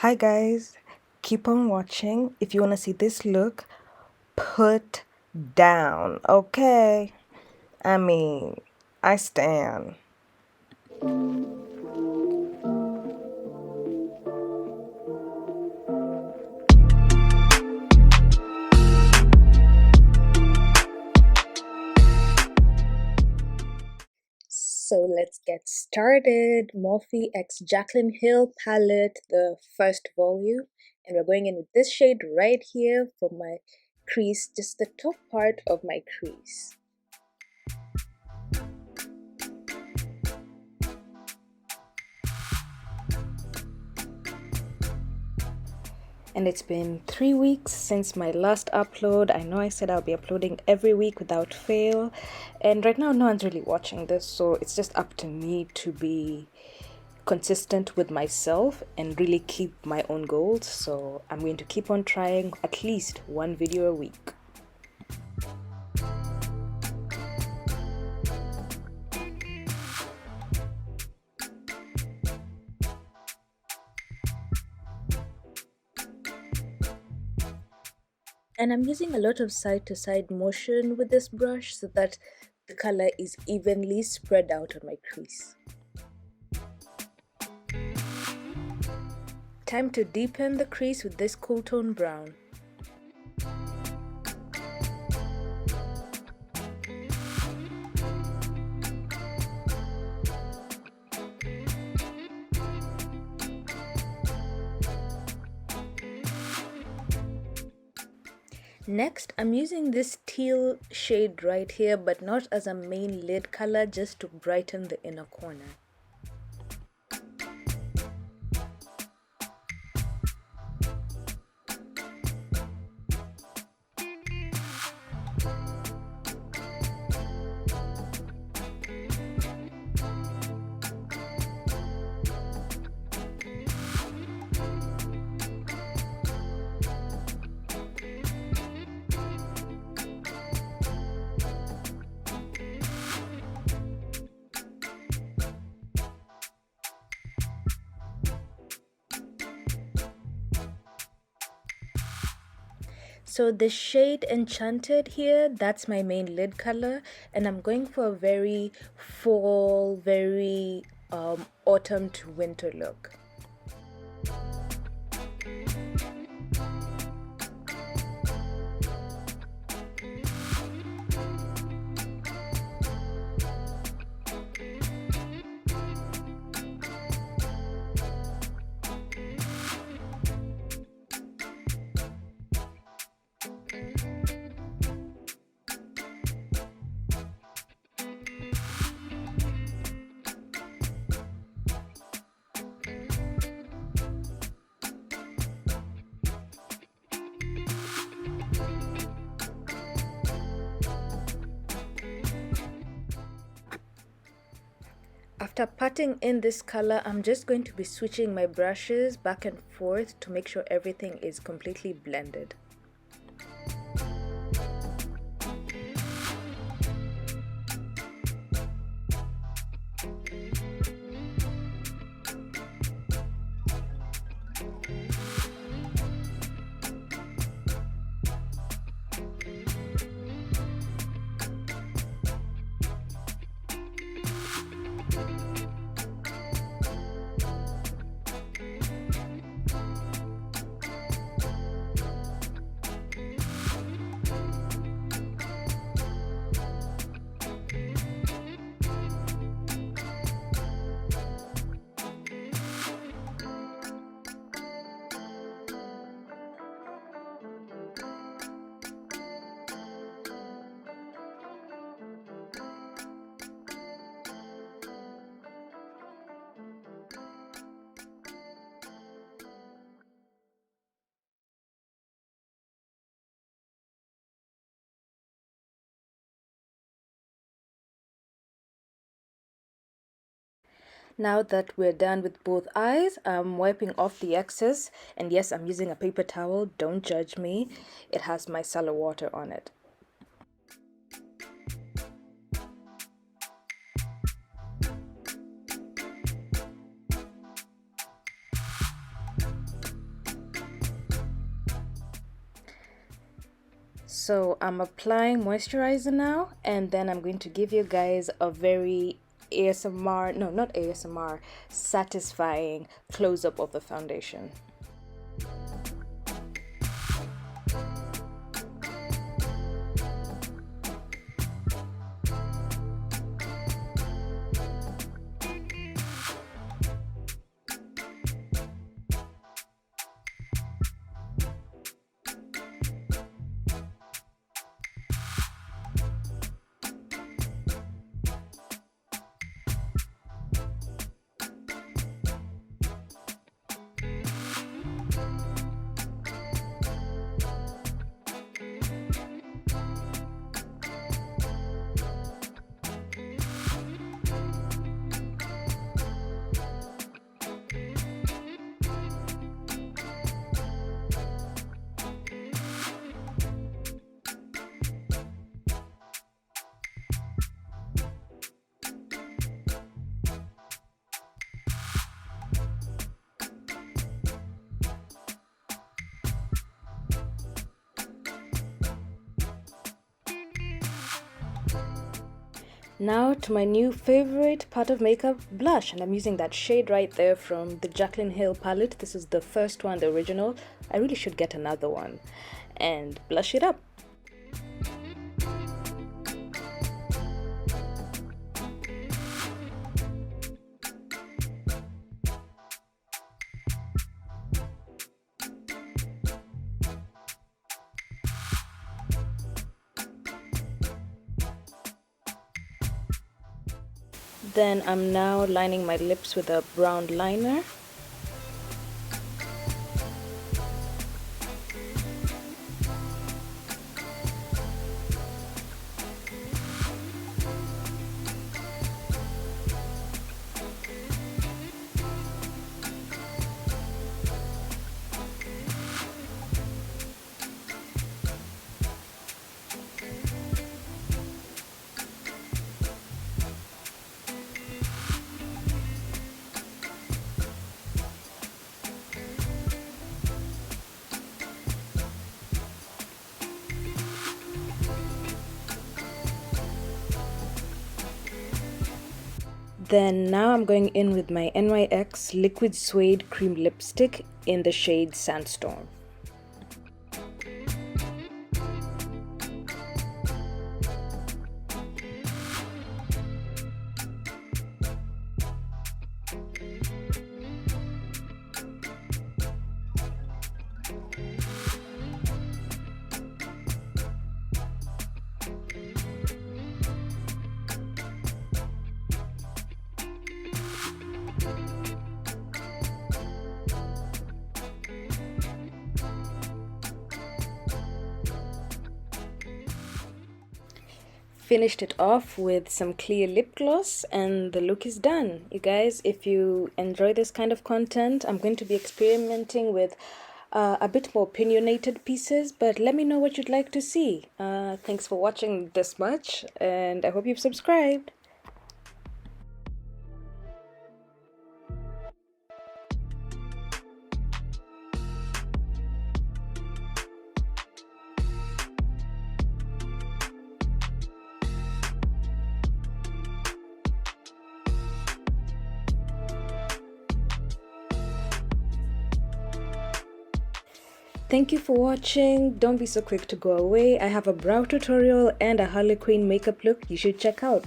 Hi guys, keep on watching. If you want to see this look, put down, okay? I mean, I stand. So let's get started. Morphe X Jaclyn Hill palette, the first volume. And we're going in with this shade right here for my crease, just the top part of my crease. And it's been 3 weeks since my last upload. I know I said I'll be uploading every week without fail. And right now, no one's really watching this, so it's just up to me to be consistent with myself and really keep my own goals. So I'm going to keep on trying at least one video a week. And I'm using a lot of side to side motion with this brush so that the color is evenly spread out on my crease. Time to deepen the crease with this cool tone brown. Next, I'm using this teal shade right here, but not as a main lid color, just to brighten the inner corner. So the shade Enchanted here, that's my main lid color, and I'm going for a very fall, very autumn to winter look. After patting in this color, I'm just going to be switching my brushes back and forth to make sure everything is completely blended. Now that we're done with both eyes, I'm wiping off the excess, and yes, I'm using a paper towel, don't judge me. It has micellar water on it. So I'm applying moisturizer now, and then I'm going to give you guys a very ASMR, no, not ASMR, satisfying close-up of the foundation. Now to my new favorite part of makeup, blush, and I'm using that shade right there from the Jaclyn Hill palette. This is the first one, the original. I really should get another one and blush it up. Then I'm now lining my lips with a brown liner. Then now I'm going in with my NYX Liquid Suede Cream Lipstick in the shade Sandstone. Finished it off with some clear lip gloss, and the look is done. You guys, if you enjoy this kind of content, I'm going to be experimenting with a bit more opinionated pieces, but let me know what you'd like to see. Thanks for watching this much, and I hope you've subscribed. Thank you for watching. Don't be so quick to go away. I have a brow tutorial and a Harley Quinn makeup look you should check out.